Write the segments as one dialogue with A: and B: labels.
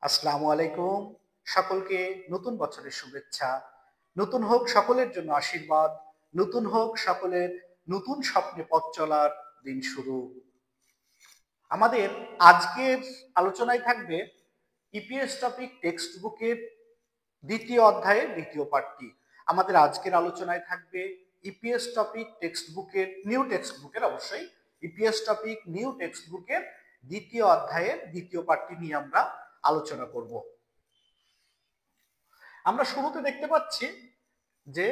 A: আসসালামু আলাইকুম। সকলকে নতুন বছরের শুভেচ্ছা। নতুন হোক সকলের জন্য আশীর্বাদ। নতুন হোক সকলের নতুন স্বপ্নে পথ চলার দিন শুরু। আমাদের আজকের আলোচনায় থাকবে ইপিএস টপিক টেক্সট বুকের দ্বিতীয় অধ্যায়ের দ্বিতীয় পাঠটি। আমাদের আজকের আলোচনায় থাকবে ইপিএস টপিক টেক্সট বুকের অবশ্যই ইপিএস টপিক নিউ টেক্সট বুকের দ্বিতীয় অধ্যায়ের দ্বিতীয় পাঠটি নিয়ে আমরা আলোচনা করব। আমরা শুরুতে দেখতে পাচ্ছি যে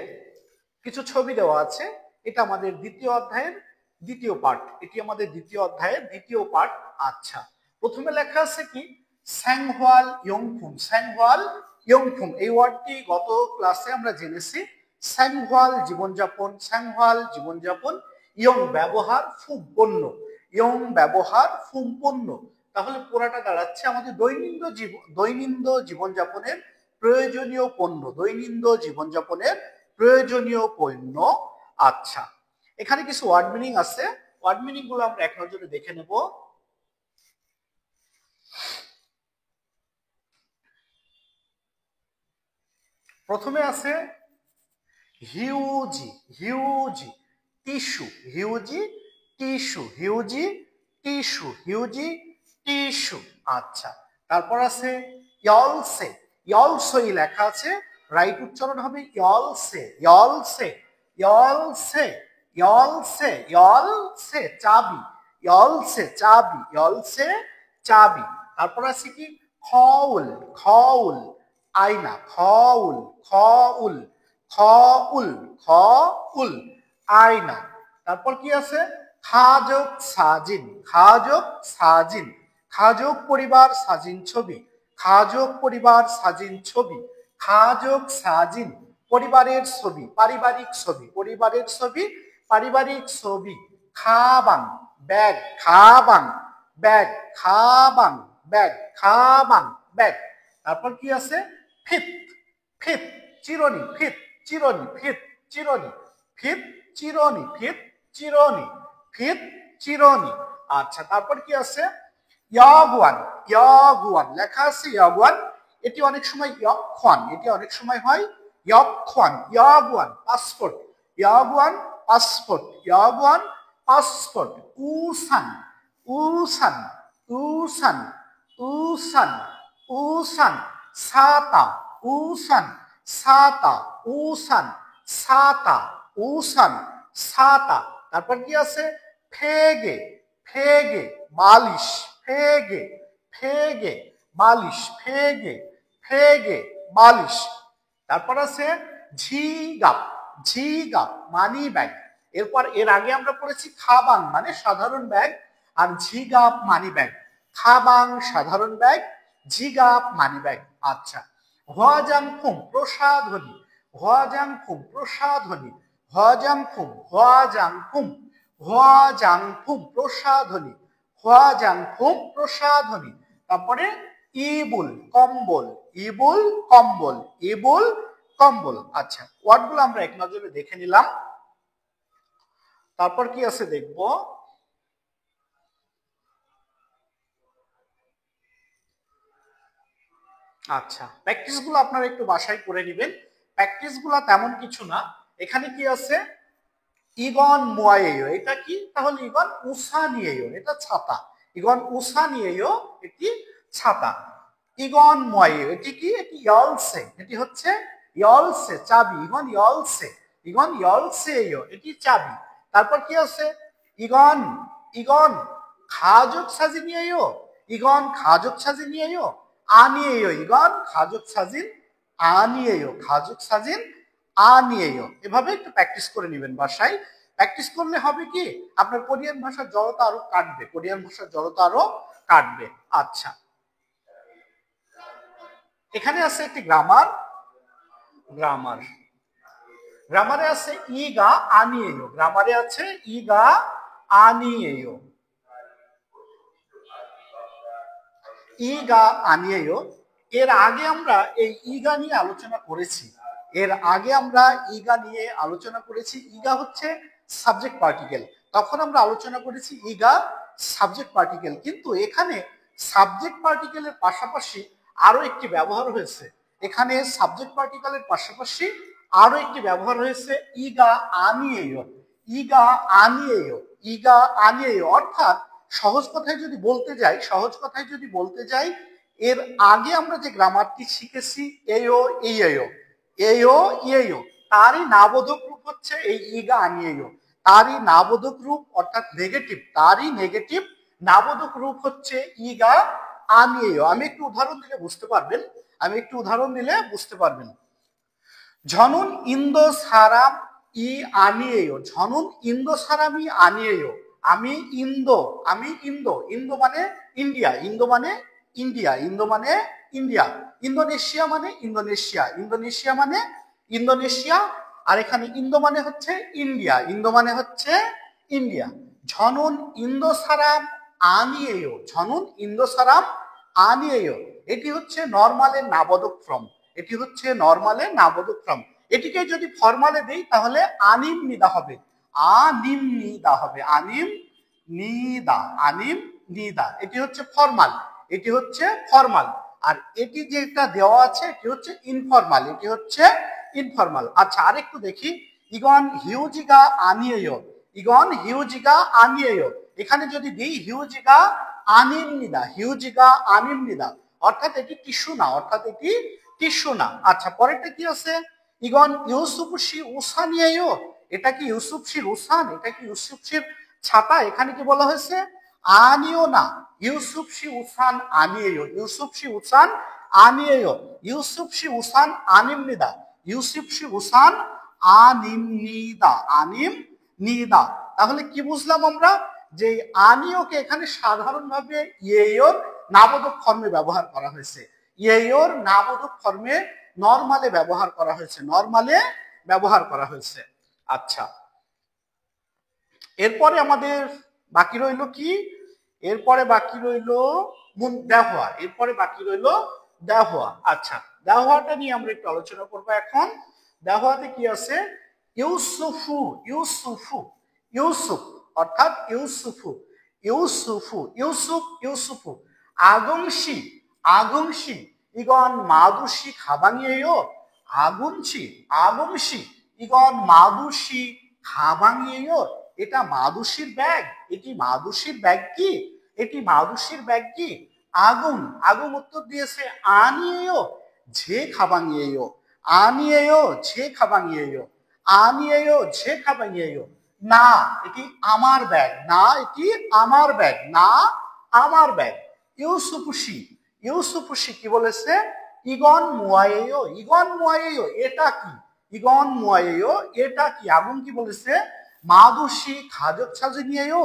A: কিছু ছবি দেওয়া আছে। এটা আমাদের দ্বিতীয় অধ্যায়ের দ্বিতীয় পাঠ। এটি আমাদের দ্বিতীয় অধ্যায়ের দ্বিতীয় পাঠ। আচ্ছা, প্রথমে লেখা আছে কি স্যাংহোয়াল ইয়ংফুম। স্যাংহোয়াল ইয়ংফুম এই ওয়ার্ডটি গত ক্লাসে আমরা জেনেছি। স্যাংহোয়াল জীবনযাপন, স্যাংহোয়াল জীবনযাপন, ইয়ং ব্যবহার, ফুম পণ্য, ইয়ং ব্যবহার, ফুম পণ্য। তাহলে পুরাটা দাঁড়াচ্ছে আমাদের দৈনন্দিন জীবনযাপনের প্রয়োজনীয় পণ্য, দৈনন্দিন জীবনযাপনের প্রয়োজনীয় পণ্য। আচ্ছা, এখানে কিছু ওয়ার্ড মিনিং আছে। ওয়ার্ড মিনিং গুলো আমরা এক নজরে দেখে নেব। প্রথমে আছে হিউজি, হিউজি টিস্যু, হিউজি টিস্যু, হিউজি টিস্যু, হিউজি টিস্যু। আচ্ছা, তারপর আছে ইয়লসে, ইয়লসই লেখা আছে, রাইট উচ্চারণ হবে ইয়লসে, ইয়লসে, ইয়লসে, ইয়লসে, ইয়লসে চাবি, ইয়লসে চাবি, ইয়লসে চাবি। তারপর আছে কি খাউল, খাউল আয়না, খাউল, খাউল, খাউল, খাউল আয়না। তারপর কি আছে খাজক সাজিন, খাজক সাজিন, খাজক পরিবার সাজিন ছবি, খাজক পরিবার সাজিন ছবি, খাজক সাজিন পরিবারের ছবি, পারিবারিক ছবি, পরিবারের ছবি, পারিবারিক ছবি। খাবাং ব্যাগ, খাবাং ব্যাগ, খাবাং ব্যাগ, খাবাং ব্যাগ। তারপর কি আছে ফিত, ফিত চিরনি, ফিত চিরনি, ফিত চিরনি, ফিত চিরনি, ফিত চিরনি, ফিত চিরনি। আচ্ছা, তারপর কি আছে ইয়াগুয়ান, ইয়াগুয়ান লেখা আছে ইয়াগুয়ান। এটি অনেক সময় ইয়ক্ষণ, এটি অনেক সময় হয় ইয়ক্ষণ। ইয়াগুয়ান পাসপোর্ট, ইয়াগুয়ান পাসপোর্ট, ইয়াগুয়ান পাসপোর্ট। উসান, উসান, উসান, উসান, উসান ছাতা, উসান ছাতা, উসান ছাতা, উসান ছাতা। তারপর কি আছে ফেগে, ফেগে বালিশ, ফেগে, ফেগে বালিশ, ফেগে, ফেগে বালিশ। তারপর আছে ঝিগাপ, ঝিগাপ মানি ব্যাগ। এরপর এর আগে আমরা পড়েছি খাবাং মানে সাধারণ ব্যাগ, আর ঝিগাপ মানি ব্যাগ। খাবাং সাধারণ ব্যাগ, ঝিগাপ মানি ব্যাগ। আচ্ছা, হুয়াজাংফুং প্রসাধনী, হুয়াজাংফুং প্রসাধনী, হুয়াজাংফুং, হুয়াজাংফুং, হুয়াজাংফুং প্রসাধনী, হুয়াজাংফুং প্রসাধনী। তারপরে ইবুল কম্বল, ইবুল কম্বল, ইবুল কম্বল। আচ্ছা, ওয়ার্ডগুলো আমরা এক নজরে দেখে নিলাম। তারপর কি আছে দেখব। আচ্ছা, প্র্যাকটিস গুলো আপনারা একটু বাসায় করে নেবেন। প্র্যাকটিস গুলো তেমন কিছু না। এখানে কি আছে ইগন মুয়ায়েও, এটা কি তাহলে ইগন উষা নিয়েও, এটা ছাতা, ইগন উষা নিয়েও এটি ছাতা। ইগন মুয়ায়েও এটি কি, এটি ইয়লসে, এটি হচ্ছে ইয়লসে চাবি, ইগন ইয়লসে, ইগন ইয়লসেও এটি চাবি। তারপর কি আছে ইগন, ইগন খাজক সাজি নিয়েও, ইগন খাজক সাজি নিয়েও, আনিয়েও, ইগন খাজক সাজিন আনিয়েও, খাজক সাজিন আনিয়েও। এভাবে একটু প্র্যাকটিস করে নেবেন বাসায়। প্র্যাকটিস করলে হবে কি আপনার কোরিয়ান ভাষার জড়তা আরো কাটবে, কোরিয়ান ভাষার জড়তা আরো কাটবে। আচ্ছা, এখানে আছে একটি গ্রামার, গ্রামার, গ্রামারে আছে ইগা আনিয়েও, গ্রামারে আছে ইগা আনিয়েও, ইগা আনিয়েও। এর আগে আমরা এই ইগা নিয়ে আলোচনা করেছি, এর আগে আমরা ইগা নিয়ে আলোচনা করেছি। ইগা হচ্ছে সাবজেক্ট পার্টিকেল, তখন আমরা আলোচনা করেছি ইগা সাবজেক্ট পার্টিকেল। কিন্তু এখানে সাবজেক্ট পার্টিকেলের পাশাপাশি আরো একটি ব্যবহার হয়েছে। এখানে সাবজেক্ট পার্টিকেলের পাশাপাশি আরো একটি ব্যবহার হয়েছে ইগা আনিয়েয়। ইগা আনিয়েয়, ইগা আনিয়েয় অর্থাৎ সহজ কথায় যদি বলতে যাই এর আগে আমরা যে গ্রামারটি শিখেছি এও ইয়েও, এও ইয়েও, তারই নাবোধক রূপ হচ্ছে এই ইগা আনিয়েয়। তারই নাবোধক রূপ অর্থাৎ নেগেটিভ, তারই নেগেটিভ নাবোধক রূপ হচ্ছে ইগা আনিয়েয়। আমি একটু উদাহরণ দিলে বুঝতে পারবেন। ঝনুন ইন্দো সারাম ই আনিয়েয়, ঝনুন ইন্দো সারাম ই আনিয়েয়। আমি ইন্দো মানে ইন্ডিয়া, ইন্দো মানে ইন্ডিয়া, ইন্দোনেশিয়া মানে ইন্দোনেশিয়া, আর এখানে ইন্দো মানে হচ্ছে ইন্ডিয়া, ঝনুন ইন্দো সারাম আনিয়েয়, ঝনুন ইন্দো সারাম আনিয়েয়। এটি হচ্ছে নরমালের নাবোধক ফর্ম, এটিকে যদি ফরমালে দেই তাহলে আনিম নিদা হবে, আনিম নিদা, এটি হচ্ছে ফরমাল, আর এটি যেটা দেওয়া আছে এটি হচ্ছে ইনফরমাল। আচ্ছা আরেকটু দেখি, ইগন হিউজিগা আনিয়েয়, এখানে যদি দিই হিউজিগা আনিম নিদা, অর্থাৎ এটি টিস্যু না, আচ্ছা পরেরটা কি আছে, ইগন ইউসুফসি উসানিয়েয়, এটা কি ইউসুফসির উসান, এটা কি ইউসুফসির ছাতা, এখানে কি বলা হয়েছে আনিও না, ইউসুফসি উসান আনিম নিদা, তাহলে কি বুঝলাম আমরা, যে আনিওকে এখানে সাধারণভাবে ইয়ের নাবোধক ফর্মে ব্যবহার করা হয়েছে, নরমালে ব্যবহার করা হয়েছে। আচ্ছা এরপরে আমাদের বাকি রইল কি, দেহোয়া। আচ্ছা দেহোয়াটা নিয়ে আমরা একটু আলোচনা করবো এখন। দেহোয়াতে কি আছে, ইউসুফ অর্থাৎ ইউসুফু, আগংশি ইগন মাদুসি খাবাঙিয়েও, আগমসি ইগন মাদুসি খাবাঙিয়েও, এটা মাদুসির ব্যাগ, কি আগুন উত্তর দিয়েছে আনিয়েও ঝে খাবাঙিয়েও, না এটি আমার ব্যাগ, ইউসুফুসি কি বলেছে, ইগন মুয়ায়েও, এটা কি, আগুন কি বলেছে, মাদুসি খাজক সাজিনিয়েও,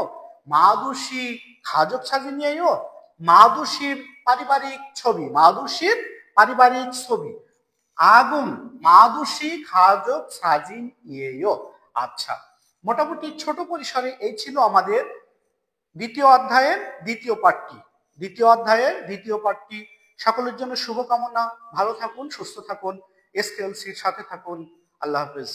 A: মাদুসির পারিবারিক ছবি, আগুন মাদুসি খাজক সাজিন ইয়েও। আচ্ছা মোটামুটি ছোট পরিসরে এই ছিল আমাদের দ্বিতীয় অধ্যায়ের দ্বিতীয় পাঠটি। সকলের জন্য শুভকামনা, ভালো থাকুন, সুস্থ থাকুন, এসকেএলসির সাথে থাকুন, আল্লাহ হাফেজ।